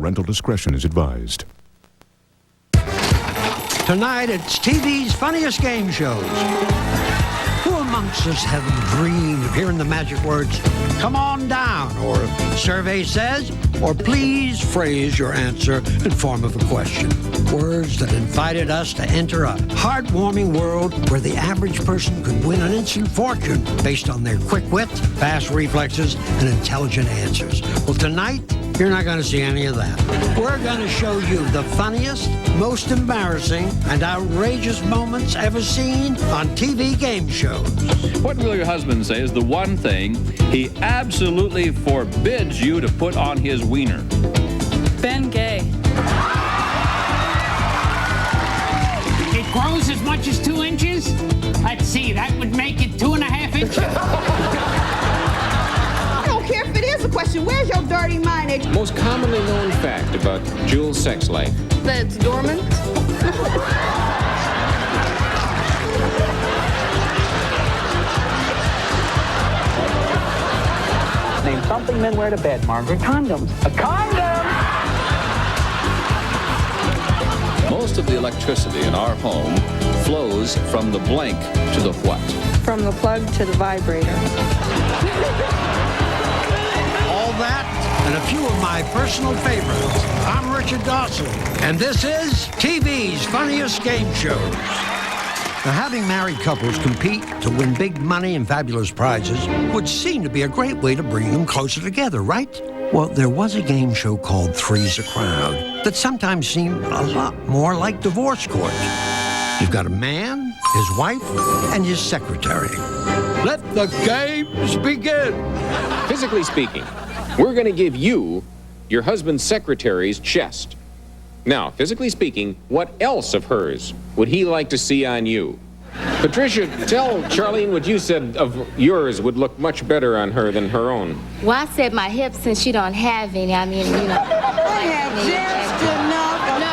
Parental discretion is advised. Tonight, it's TV's funniest game shows. Who amongst us have dreamed of hearing the magic words, "Come on down," or "Survey says," or "Please phrase your answer in form of a question"? Words that invited us to enter a heartwarming world where the average person could win an instant fortune based on their quick wit, fast reflexes, and intelligent answers. Well, tonight, you're not going to see any of that. We're going to show you the funniest, most embarrassing, and outrageous moments ever seen on TV game shows. What will your husband say is the one thing he absolutely forbids you to put on his wiener? Ben Gay. It grows as much as 2 inches? Let's see, that would make it 2.5 inches. I don't care if it is a question. Where's your dirty mind? Most commonly known fact about Jules' sex life. That it's dormant. Name something men wear to bed, Margaret. Condoms. A condom! Most of the electricity in our home flows from the blank to the what? From the plug to the vibrator. All that and a few of my personal favorites. I'm Richard Dawson, and this is TV's funniest game shows. Now, having married couples compete to win big money and fabulous prizes would seem to be a great way to bring them closer together, right? Well, there was a game show called Three's a Crowd that sometimes seemed a lot more like divorce court. You've got a man, his wife, and his secretary. Let the games begin. Physically speaking, we're going to give you your husband's secretary's chest. Now, physically speaking, what else of hers would he like to see on you? Patricia, tell Charlene what you said of yours would look much better on her than her own. Well, I said my hips since she don't have any. I mean, you know. I have just enough of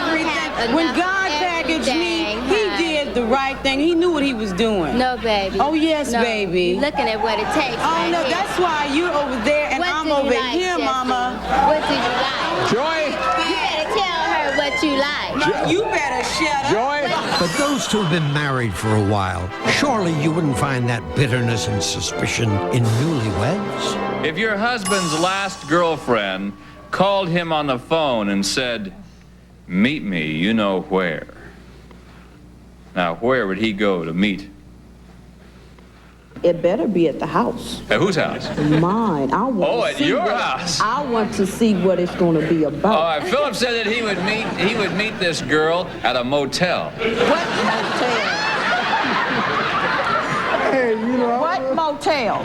everything. When God packaged me, he did the right thing. He knew what he was doing. No, baby. Oh, yes, no, baby. You're looking at what it takes. Oh, right no, here. that's why you're over there and What I'm do you over like, here, Jesse? Mama. What do you like? Joy! You better tell her what you like. No, you better shut up. Joy! But those two have been married for a while. Surely you wouldn't find that bitterness and suspicion in newlyweds? If your husband's last girlfriend called him on the phone and said, "Meet me, you know where." Now, where would he go to meet? It better be at the house. At whose house? Mine. I want Oh, to at see your what, house. I want to see what it's going to be about. Philip said that he would meet this girl at a motel. What motel? Hey, you know... What motel?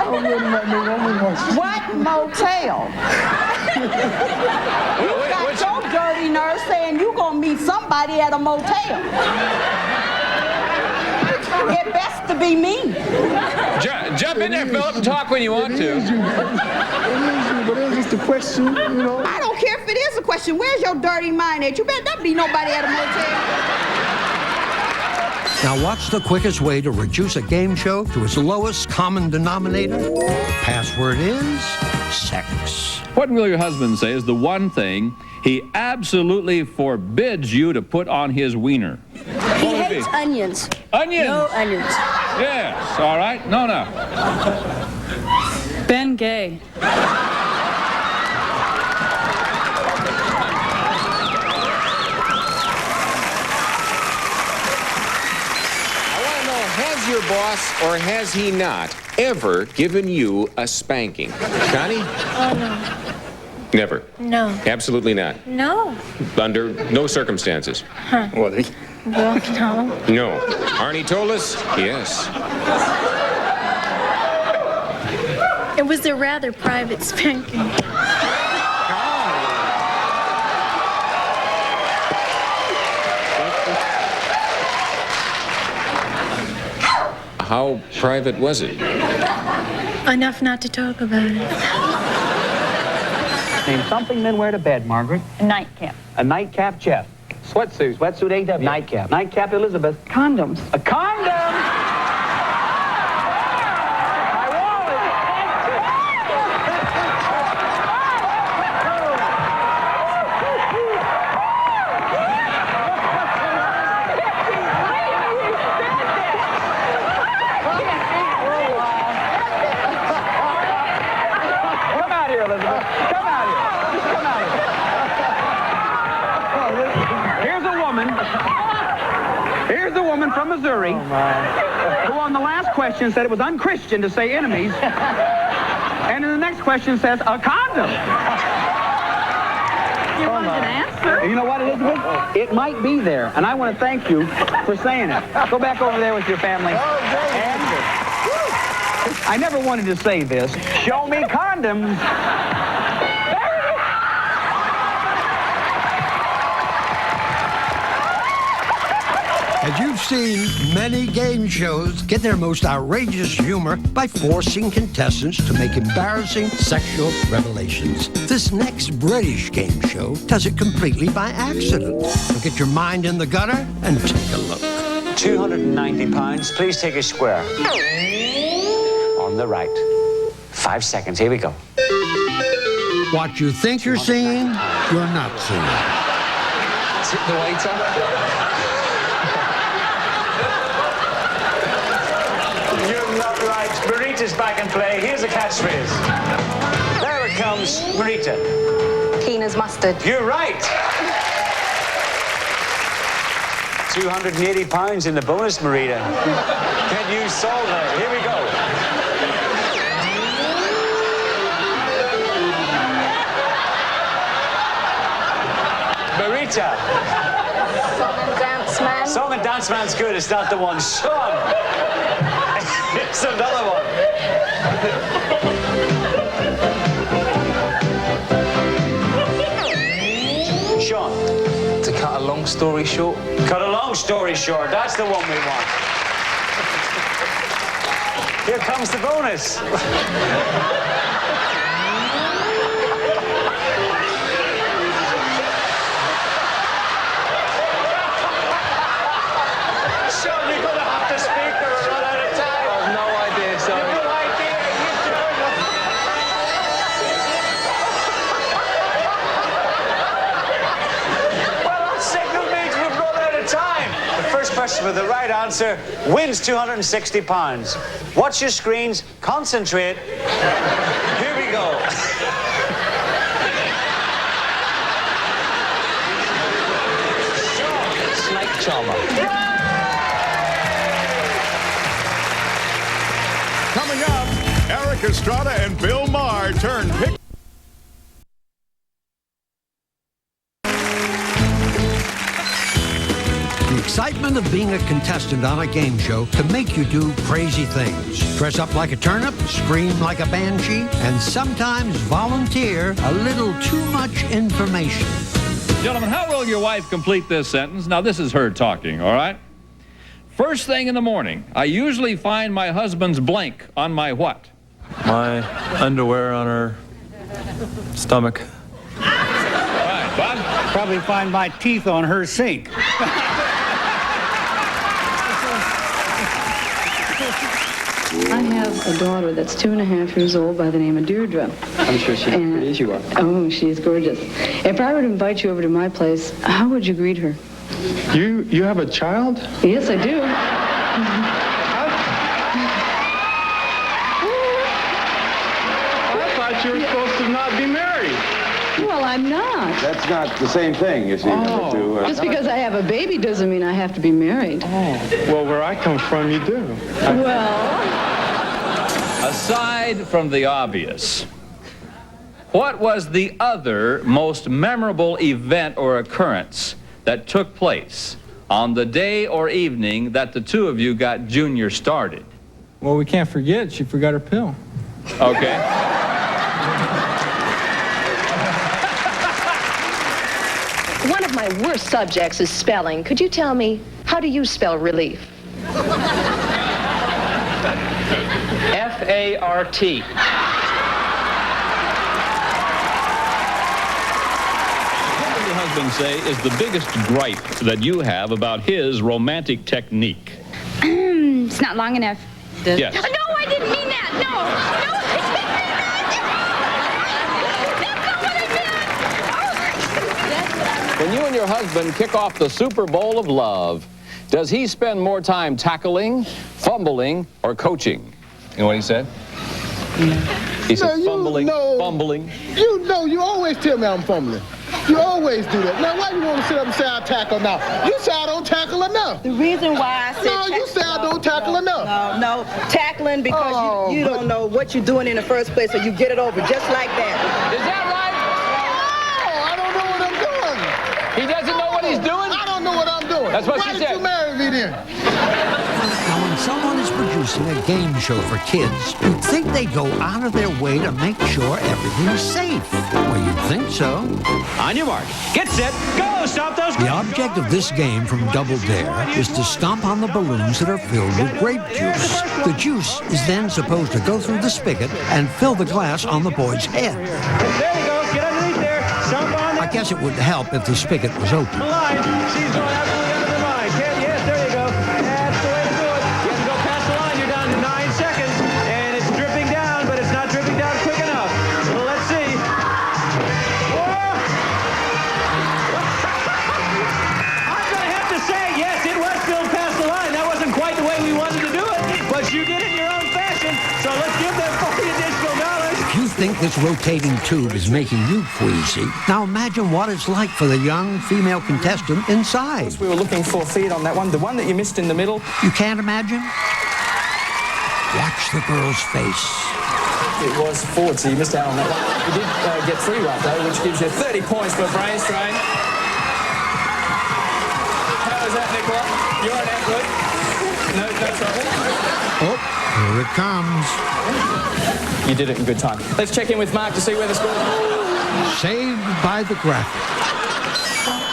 What motel? You got your dirty nerve saying you going to meet somebody at a motel. It best to be me. Jump in there, Philip, and talk when you want to. It is you, but it's just a question, you know. I don't care if it is a question. Where's your dirty mind at? You better not be nobody at a motel. Now, what's the quickest way to reduce a game show to its lowest common denominator? Password is sex. What will your husband say is the one thing he absolutely forbids you to put on his wiener? He hates onions. Onions? No onions. Yes, all right. No. Ben Gay. Has your boss, or has he not, ever given you a spanking? Connie? Oh, no. Never? No. Absolutely not? No. Under no circumstances? Huh. Well, Well, no. no. Arnie told us? Yes. It was a rather private spanking. How private was it? Enough not to talk about it. Name something men wear to bed, Margaret. A nightcap. A nightcap, Jeff. Sweatsuit. Sweatsuit, A.W. Nightcap. Nightcap, Elizabeth. Condoms. A condom! My wallet! here, Elizabeth. Come out here. Just come out here. Here's a woman. Here's a woman from Missouri who on the last question said it was unchristian to say enemies. And in the next question says a condom. You want an answer? And you know what, Elizabeth? It might be there, and I want to thank you for saying it. Go back over there with your family. And I never wanted to say this. Show me condoms. As you've seen, many game shows get their most outrageous humor by forcing contestants to make embarrassing sexual revelations. This next British game show does it completely by accident. So get your mind in the gutter and take a look. £290. Please take a square. On the right. 5 seconds. Here we go. What you think you're seeing, you're not seeing. Tip the waiter. You're not right. Marita's back in play. Here's a catchphrase. There it comes. Marita. Keen as mustard. You're right. £280 in the bonus, Marita. Can you solve it? Here we go. Marita. Song and dance man. Song and dance man's good. It's not the one. Sean. It's another one. Sean. To cut a long story short. Cut a long story short. That's the one we want. Here comes the bonus. Sean, you're going to have to speak or we'll run out of time. I have no idea, sorry. No idea. Well, that signal means we've run out of time. The first person with the right answer wins £260. Watch your screens. Concentrate. Here we go. Snake charmer. Coming up, Eric Estrada and Bill Maher turn pick. The excitement of being a contestant on a game show can make you do crazy things. Dress up like a turnip, scream like a banshee, and sometimes volunteer a little too much information. Gentlemen, how will your wife complete this sentence? Now, this is her talking, all right? First thing in the morning, I usually find my husband's blank on my what? My underwear on her stomach. All right, Bob? Probably find my teeth on her sink. I have a daughter that's 2.5 years old by the name of Deirdre. I'm sure she's as pretty as you are. Oh, she's gorgeous. If I were to invite you over to my place, how would you greet her? You have a child? Yes, I do. I thought you were supposed to not be married. Well, I'm not. That's not the same thing, you see. Just because I have a baby doesn't mean I have to be married. Well, where I come from, you do. Well, Aside from the obvious, what was the other most memorable event or occurrence that took place on the day or evening that the two of you got Junior started? Well, we can't forget she forgot her pill. Okay. One of my worst subjects is spelling. Could you tell me, how do you spell relief? F-A-R-T. What would your husband say is the biggest gripe that you have about his romantic technique? It's not long enough. Yes. No, I didn't mean that. No, I didn't mean that. That's not what I meant. When you and your husband kick off the Super Bowl of love, does he spend more time tackling, fumbling, or coaching? You know what he said? He said Now, fumbling. You always tell me I'm fumbling. You always do that. Now, why you want to sit up and say I tackle now? You say I don't tackle enough. The reason why I said... No, you say I don't tackle enough. No, tackling because you don't know what you're doing in the first place, so you get it over just like that. Is that right? No, I don't know what I'm doing. He doesn't know what he's doing? I don't know what I'm doing. That's what Why she did said. you marry me then? Now, when someone is producing a game show for kids, you'd think they'd go out of their way to make sure everything's safe. Well, you'd think so. On your mark. Get set. Go. Stop those. The object of this game from Double Dare is to stomp on the balloons that are filled with grape juice. The juice is then supposed to go through the spigot and fill the glass on the boy's head. There you go. Get underneath there. Stomp on I guess it would help if the spigot was open. the line. She's going absolutely out of her mind. Yes, there you go. That's the way to do it. You have to go past the line. You're down to 9 seconds. And it's dripping down, but it's not dripping down quick enough. So let's see. Whoa! I'm going to have to say, yes, it was filled past the line. That wasn't quite the way we wanted to do it, but you did it in your own fashion. So let's give them $40 additional. If you think this rotating tube is making you queasy, now imagine what it's like for the young female contestant inside. We were looking for feed on that one. The one that you missed in the middle. You can't imagine? Watch the girl's face. It was forward, so you missed out on that one. You did get 3 right, though, which gives you 30 points for brain strain. How is that, Nicola? You're an athlete. No trouble. Oh, here it comes. You did it in good time. Let's check in with Mark to see where the score is. Saved by the graphic.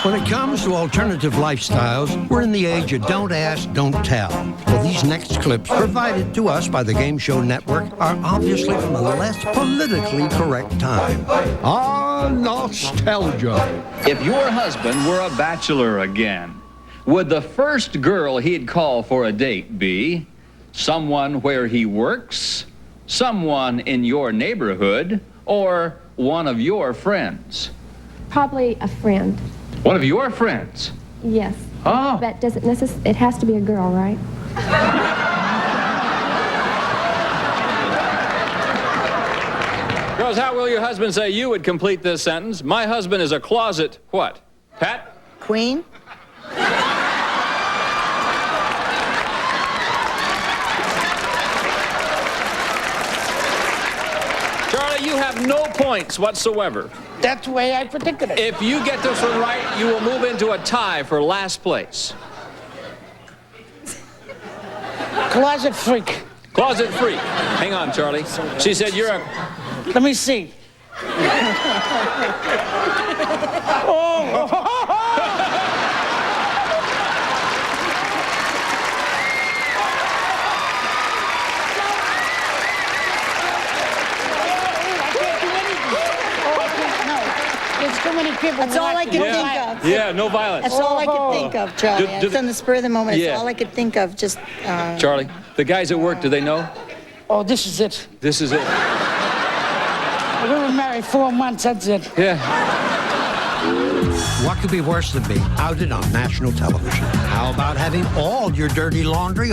When it comes to alternative lifestyles, we're in the age of don't ask, don't tell. Well, these next clips, provided to us by the Game Show Network, are obviously from a less politically correct time. Ah, nostalgia. If your husband were a bachelor again, would the first girl he'd call for a date be someone where he works, someone in your neighborhood, or one of your friends? Probably a friend. One of your friends? Yes. Oh. But does it necessarily, it has to be a girl, right? Girls, how will your husband say you would complete this sentence? My husband is a closet what? Pat? Queen? Charlie, you have no points whatsoever. That's the way I predicted it. If you get this one right, you will move into a tie for last place. Closet freak. Closet freak. Hang on, Charlie. She said you're a... Let me see. There's too many people. That's all I can think of. Yeah, no violence. That's all I could think of, Charlie. It's on the spur of the moment. Yeah. That's all I could think of. Just. Charlie, the guys at work, do they know? Oh, this is it. This is it. We were married 4 months, that's it. Yeah. What could be worse than being outed on national television? How about having all your dirty laundry